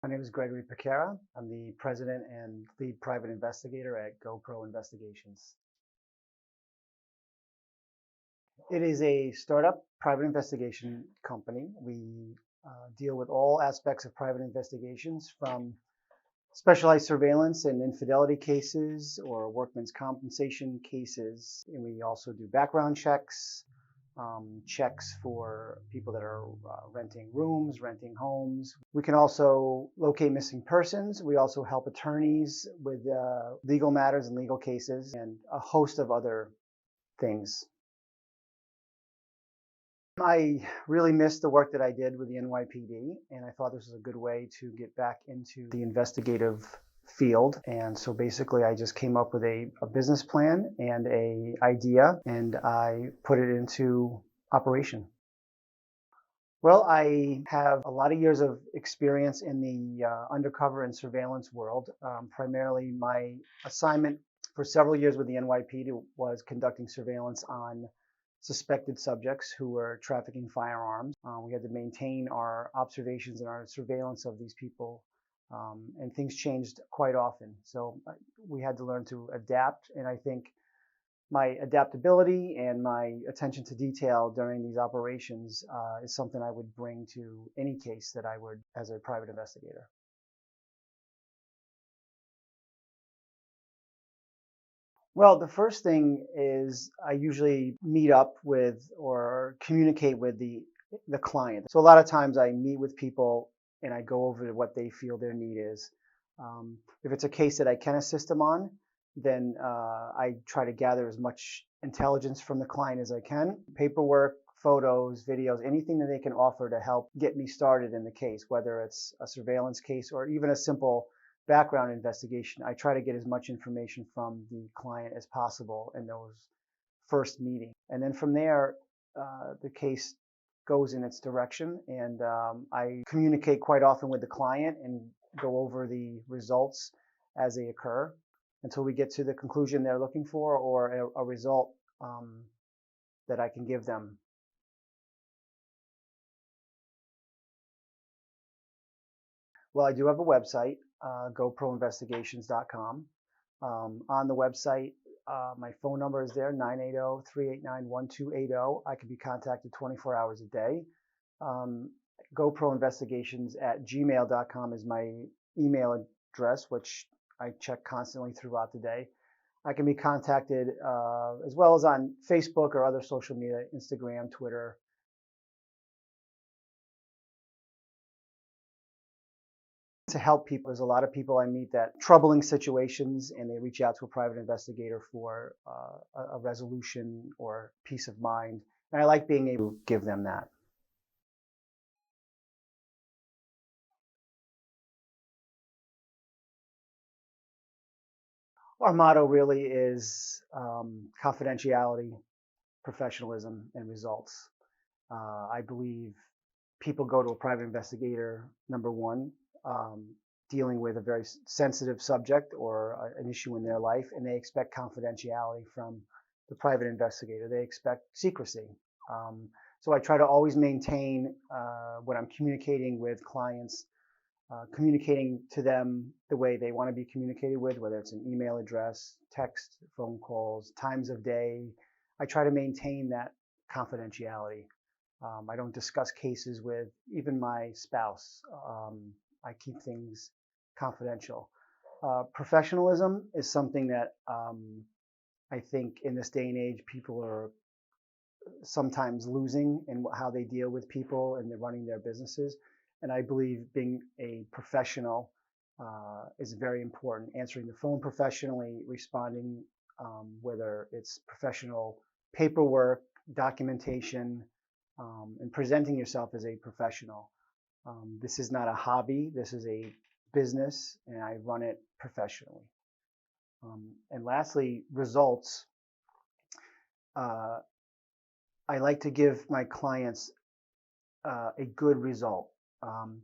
My name is Gregory Pekera. I'm the president and lead private investigator at GoPro Investigations. It is a startup private investigation company. We deal with all aspects of private investigations, from specialized surveillance and infidelity cases or workman's compensation cases. And we also do background checks, checks for people that are renting rooms, renting homes. We can also locate missing persons. We also help attorneys with legal matters and legal cases and a host of other things. I really missed the work that I did with the NYPD, and I thought this was a good way to get back into the investigative field. And so basically I just came up with a business plan and an idea, and I put it into operation. Well, I have a lot of years of experience in the undercover and surveillance world. Primarily my assignment for several years with the NYPD was conducting surveillance on suspected subjects who were trafficking firearms. We had to maintain our observations and our surveillance of these people, and things changed quite often. So we had to learn to adapt, and I think my adaptability and my attention to detail during these operations is something I would bring to any case that I would as a private investigator. Well, the first thing is I usually meet up with or communicate with the client. So a lot of times I meet with people and I go over what they feel their need is. If it's a case that I can assist them on, then I try to gather as much intelligence from the client as I can. Paperwork, photos, videos, anything that they can offer to help get me started in the case, whether it's a surveillance case or even a simple background investigation. I try to get as much information from the client as possible in those first meetings. And then from there, the case goes in its direction, and I communicate quite often with the client and go over the results as they occur until we get to the conclusion they're looking for, or a result that I can give them. Well, I do have a website, goproinvestigations.com. On the website, my phone number is there, 980-389-1280. I can be contacted 24 hours a day. goproinvestigations@gmail.com is my email address, which I check constantly throughout the day. I can be contacted as well as on Facebook or other social media, Instagram, Twitter. To help people. There's a lot of people I meet that troubling situations, and they reach out to a private investigator for a resolution or peace of mind. And I like being able to give them that. Our motto really is confidentiality, professionalism, and results. I believe people go to a private investigator, number one, dealing with a very sensitive subject or an issue in their life, and they expect confidentiality from the private investigator. They expect secrecy. So I try to always maintain, when I'm communicating with clients, communicating to them the way they want to be communicated with, whether it's an email address, text, phone calls, times of day. I try to maintain that confidentiality. I don't discuss cases with even my spouse. I keep things confidential. Professionalism is something that I think in this day and age people are sometimes losing in how they deal with people and they're running their businesses. And I believe being a professional is very important. Answering the phone professionally, responding, whether it's professional paperwork, documentation, and presenting yourself as a professional. This is not a hobby. This is a business, and I run it professionally. And lastly, results. I like to give my clients a good result.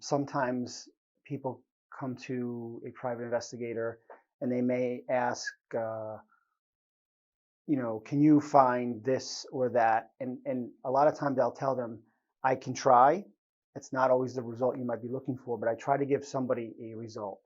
Sometimes people come to a private investigator and they may ask, can you find this or that? And a lot of times I'll tell them, I can try, It's not always the result you might be looking for, but I try to give somebody a result.